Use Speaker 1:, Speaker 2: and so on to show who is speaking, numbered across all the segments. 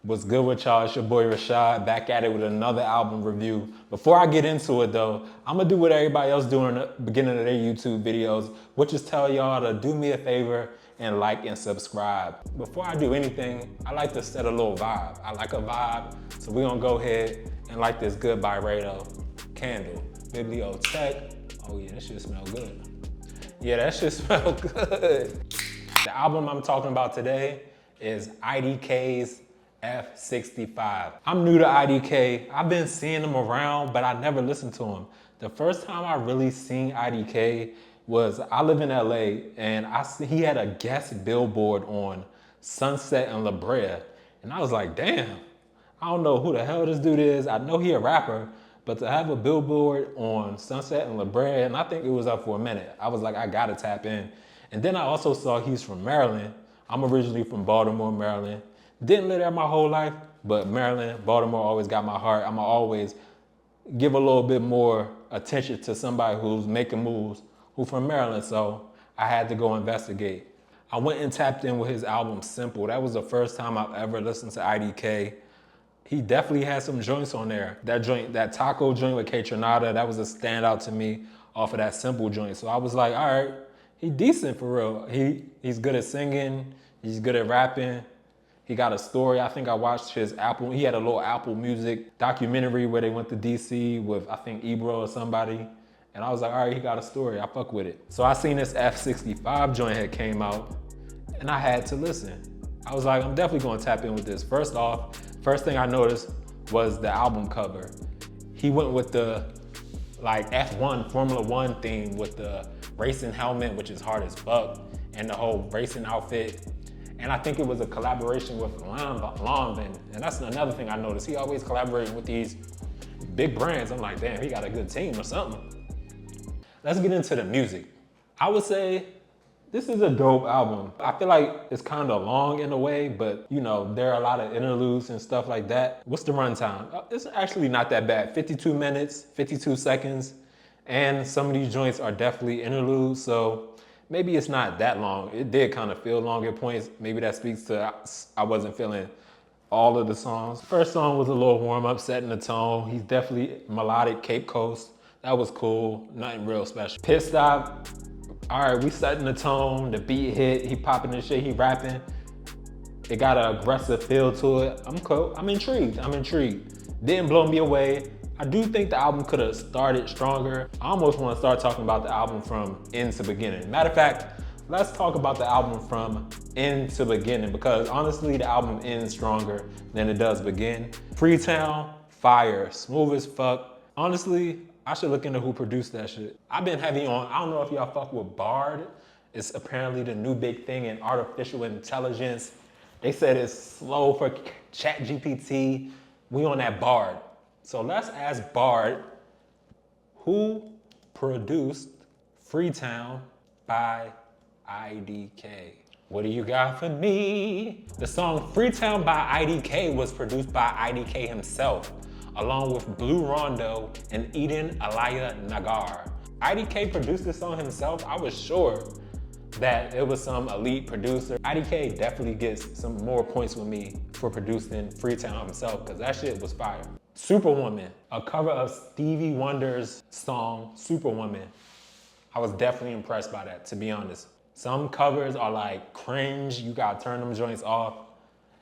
Speaker 1: What's good with y'all? It's your boy Rashad, back at it with another album review. Before I get into it though, I'm gonna do what everybody else do in the beginning of their YouTube videos, which is tell y'all to do me a favor and like and subscribe. Before I do anything, I like to set a little vibe. I like a vibe, so we're gonna go ahead and light this good Byredo candle. Bibliotech. Oh yeah, that shit smell good. Yeah, that shit smell good. The album I'm talking about today is IDK's F65. I'm new to IDK. I've been seeing him around, but I never listened to him. The first time I really seen IDK was, I live in LA, and he had a guest billboard on Sunset and La Brea. And I was like, damn, I don't know who the hell this dude is. I know he a rapper, but to have a billboard on Sunset and La Brea, and I think it was up for a minute. I was like, I gotta tap in. And then I also saw he's from Maryland. I'm originally from Baltimore, Maryland. Didn't live there my whole life, but Maryland, Baltimore always got my heart. I'ma always give a little bit more attention to somebody who's making moves, who's from Maryland, so I had to go investigate. I went and tapped in with his album Simple. That was the first time I've ever listened to IDK. He definitely had some joints on there. That joint, that taco joint with K Tronada, that was a standout to me off of that Simple joint. So I was like, all right, he decent for real. He's good at singing, he's good at rapping. He got a story. I think I watched his Apple, he had a little Apple Music documentary where they went to DC with, I think, Ebro or somebody. And I was like, all right, he got a story, I fuck with it. So I seen this F65 joint had came out and I had to listen. I was like, I'm definitely gonna tap in with this. First off, first thing I noticed was the album cover. He went with the like F1, Formula One theme with the racing helmet, which is hard as fuck, and the whole racing outfit. And I think it was a collaboration with Lanvin. And that's another thing I noticed. He always collaborating with these big brands. I'm like, damn, he got a good team or something. Let's get into the music. I would say this is a dope album. I feel like it's kind of long in a way, but you know, there are a lot of interludes and stuff like that. What's the runtime? It's actually not that bad. 52 minutes, 52 seconds. And some of these joints are definitely interludes, so maybe it's not that long. It did kind of feel long at points. Maybe that speaks to I wasn't feeling all of the songs. First song was a little warm up, setting the tone. He's definitely melodic, Cape Coast. That was cool, nothing real special. Pit Stop, all right, we setting the tone, the beat hit, he popping the shit, he rapping. It got an aggressive feel to it. I'm cool, I'm intrigued. Didn't blow me away. I do think the album could have started stronger. I almost want to start talking about the album from end to beginning. Matter of fact, let's talk about the album from end to beginning, because honestly, the album ends stronger than it does begin. Freetown, fire, smooth as fuck. Honestly, I should look into who produced that shit. I've been heavy on, I don't know if y'all fuck with Bard. It's apparently the new big thing in artificial intelligence. They said it's slow for ChatGPT. We on that Bard. So let's ask Bard, who produced Freetown by IDK? What do you got for me? The song Freetown by IDK was produced by IDK himself, along with Blue Rondo and Eden Alaya Nagar. IDK produced this song himself. I was sure that it was some elite producer. IDK definitely gets some more points with me for producing Freetown himself, because that shit was fire. Superwoman, a cover of Stevie Wonder's song, Superwoman. I was definitely impressed by that, to be honest. Some covers are like cringe, you gotta turn them joints off.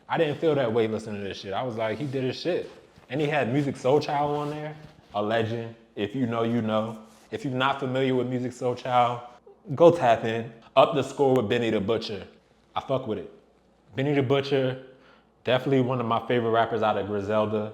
Speaker 1: I didn't feel that way listening to this shit. I was like, he did his shit. And he had Music Soul Child on there, a legend. If you know, you know. If you're not familiar with Music Soul Child, go tap in. Up the score with Benny the Butcher. I fuck with it. Benny the Butcher, definitely one of my favorite rappers out of Griselda.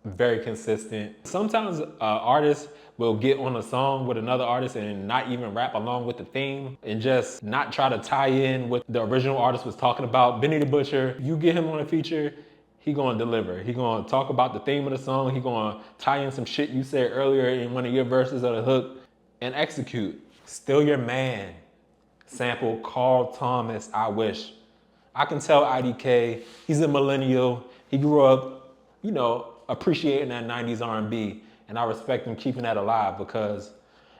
Speaker 1: Very consistent. Sometimes artists will get on a song with another artist and not even rap along with the theme and just not try to tie in what the original artist was talking about. Benny the Butcher, you get him on a feature, he gonna deliver. He gonna talk about the theme of the song, he gonna tie in some shit you said earlier in one of your verses of the hook and execute. Still Your Man, sample Carl Thomas, I Wish. I can tell IDK, he's a millennial. He grew up, you know, appreciating that 90s R&B, and I respect him keeping that alive because,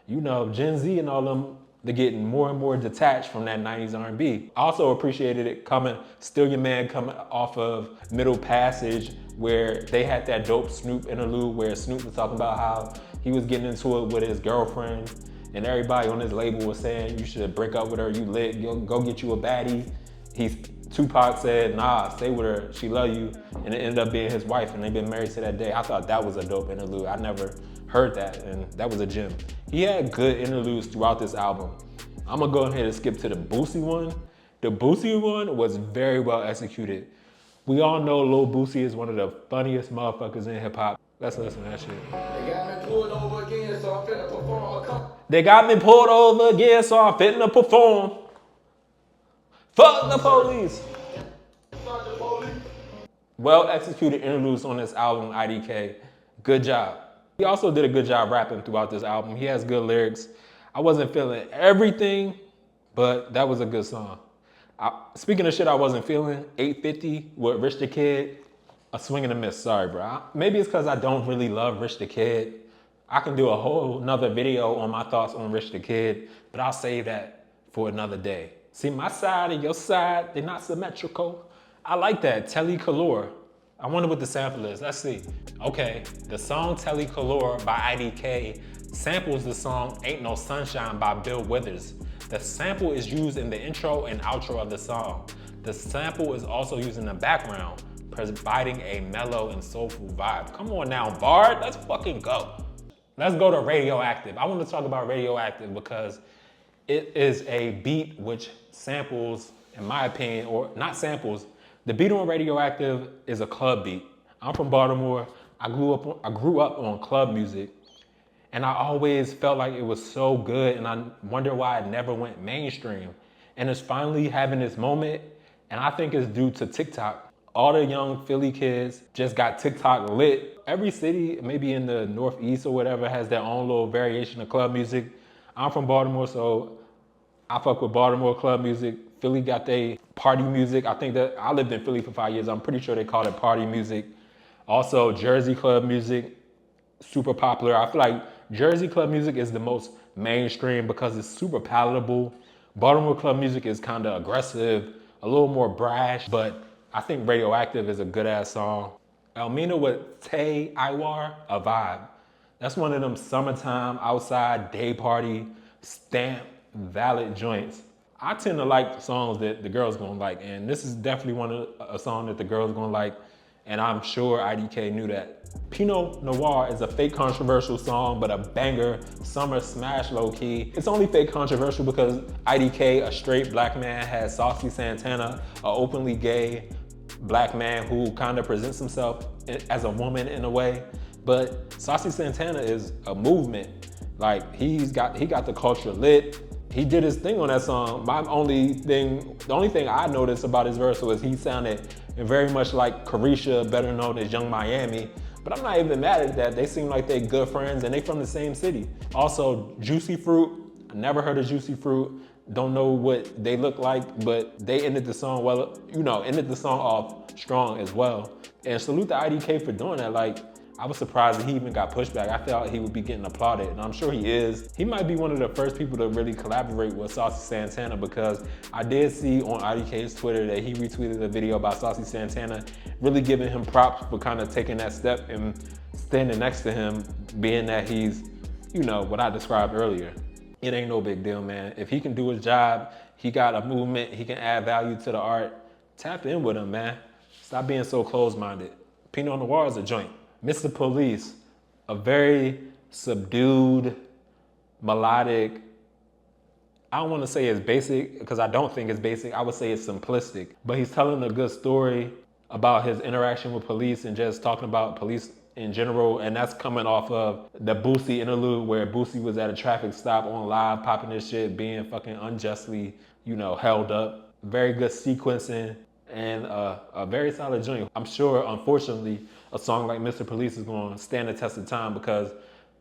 Speaker 1: you know, Gen Z and all them, They're getting more and more detached from that 90s R&B. I also appreciated it coming, Still Your Man coming off of Middle Passage, where they had that dope Snoop interlude where Snoop was talking about how he was getting into it with his girlfriend, and everybody on his label was saying you should break up with her, you lit, go get you a baddie. Tupac said, nah, stay with her, she love you, and it ended up being his wife, and they've been married to that day. I thought that was a dope interlude. I never heard that, and that was a gem. He had good interludes throughout this album. I'm gonna go ahead and skip to the Boosie one. The Boosie one was very well executed. We all know Lil Boosie is one of the funniest motherfuckers in hip hop. Let's listen to that shit. They got me pulled over again, so I'm finna perform. They got me pulled over again, so I'm finna perform. Fuck the police. Well executed interludes on this album, IDK. Good job. He also did a good job rapping throughout this album. He has good lyrics. I wasn't feeling everything, but that was a good song. Speaking of shit I wasn't feeling, 850 with Rich the Kid, a swing and a miss. Sorry, bro. Maybe it's because I don't really love Rich the Kid. I can do a whole nother video on my thoughts on Rich the Kid, but I'll save that for another day. See, my side and your side, they're not symmetrical. I like that, Telly Color. I wonder what the sample is, let's see. Okay, the song Telly Color by IDK samples the song Ain't No Sunshine by Bill Withers. The sample is used in the intro and outro of the song. The sample is also used in the background, providing a mellow and soulful vibe. Come on now, Bard, let's fucking go. Let's go to Radioactive. I want to talk about Radioactive because it is a beat which samples, in my opinion, or not samples, the beat on Radioactive is a club beat. I'm from Baltimore. I grew up on club music, and I always felt like it was so good, and I wonder why it never went mainstream. And it's finally having this moment, and I think it's due to TikTok. All the young Philly kids just got TikTok lit. Every city, maybe in the Northeast or whatever, has their own little variation of club music. I'm from Baltimore, so I fuck with Baltimore club music. Philly got their party music. I think that I lived in Philly for 5 years. I'm pretty sure they call it party music. Also, Jersey club music, super popular. I feel like Jersey club music is the most mainstream because it's super palatable. Baltimore club music is kind of aggressive, a little more brash, but I think Radioactive is a good ass song. Elmina with Tay Iwar, a vibe. That's one of them summertime, outside, day party, stamp, valid joints. I tend to like songs that the girls gonna like, and this is definitely a song that the girls gonna like, and I'm sure IDK knew that. Pinot Noir is a fake controversial song, but a banger, summer smash low key. It's only fake controversial because IDK, a straight black man, has Saucy Santana, an openly gay black man who kind of presents himself as a woman in a way. But Saucy Santana is a movement. Like he got the culture lit. He did his thing on that song. The only thing I noticed about his verse was he sounded very much like Carisha, better known as Young Miami. But I'm not even mad at that. They seem like they good friends and they from the same city. Also, Juicy Fruit. I never heard of Juicy Fruit. Don't know what they look like, but they ended the song well, ended the song off strong as well. And salute to IDK for doing that. Like, I was surprised that he even got pushback. I thought he would be getting applauded, and I'm sure he is. He might be one of the first people to really collaborate with Saucy Santana because I did see on IDK's Twitter that he retweeted a video about Saucy Santana, really giving him props for kind of taking that step and standing next to him, being that he's, what I described earlier. It ain't no big deal, man. If he can do his job, he got a movement, he can add value to the art, tap in with him, man. Stop being so closed-minded. Pinot Noir is a joint. Mr. Police, a very subdued, melodic, I don't want to say it's basic because I don't think it's basic. I would say it's simplistic. But he's telling a good story about his interaction with police and just talking about police in general. And that's coming off of the Boosie interlude where Boosie was at a traffic stop on live, popping his shit, being fucking unjustly, held up. Very good sequencing and a very solid joint. I'm sure, unfortunately, a song like Mr. Police is going to stand the test of time because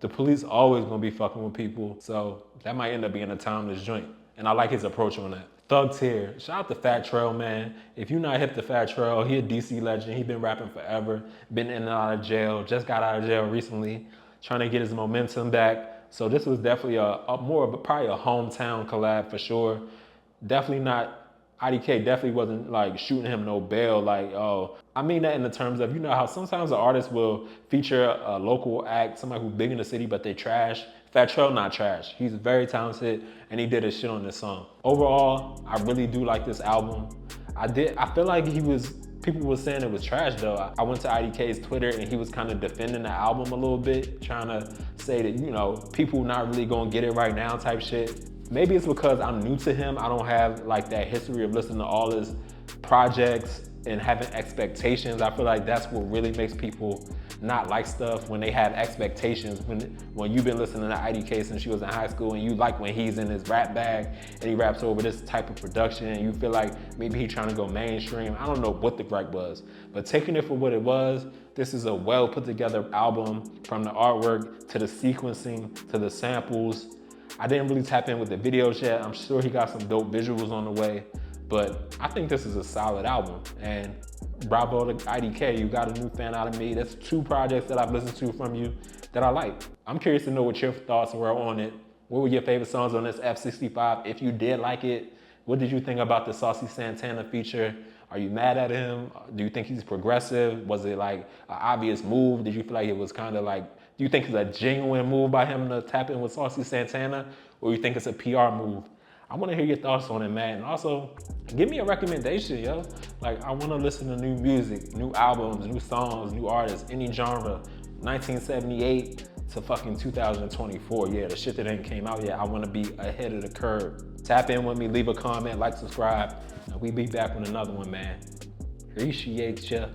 Speaker 1: the police always going to be fucking with people. So that might end up being a timeless joint. And I like his approach on that. Thug Tear. Shout out to Fat Trail, man. If you're not hip to Fat Trail, he a DC legend. He been rapping forever, been in and out of jail, just got out of jail recently, trying to get his momentum back. So this was definitely a more of probably a hometown collab for sure. Definitely not, IDK definitely wasn't like shooting him no bail. Like, oh, I mean that in the terms of, you know how sometimes an artist will feature a local act, somebody who's big in the city, but they trash. Fat Trail not trash. He's very talented and he did his shit on this song. Overall, I really do like this album. I feel like people were saying it was trash though. I went to IDK's Twitter and he was kind of defending the album a little bit, trying to say that, you know, people not really gonna get it right now type shit. Maybe it's because I'm new to him. I don't have like that history of listening to all his projects and having expectations. I feel like that's what really makes people not like stuff, when they have expectations. When you've been listening to IDK since you was in high school and you like when he's in his rap bag and he raps over this type of production and you feel like maybe he's trying to go mainstream. I don't know what the gripe was, but taking it for what it was, this is a well put together album, from the artwork to the sequencing to the samples. I didn't really tap in with the videos yet. I'm sure he got some dope visuals on the way, but I think this is a solid album. And bravo to IDK, you got a new fan out of me. That's 2 projects that I've listened to from you that I like. I'm curious to know what your thoughts were on it. What were your favorite songs on this F65? If you did like it, what did you think about the Saucy Santana feature? Are you mad at him? Do you think he's progressive? Was it like an obvious move? Did you feel like it was kind of like, do you think it's a genuine move by him to tap in with Saucy Santana? Or you think it's a PR move? I wanna hear your thoughts on it, man. And also, give me a recommendation, yo. Like, I wanna listen to new music, new albums, new songs, new artists, any genre. 1978 to fucking 2024. Yeah, the shit that ain't came out yet, I wanna be ahead of the curve. Tap in with me, leave a comment, like, subscribe, and we be back with another one, man. Appreciate ya.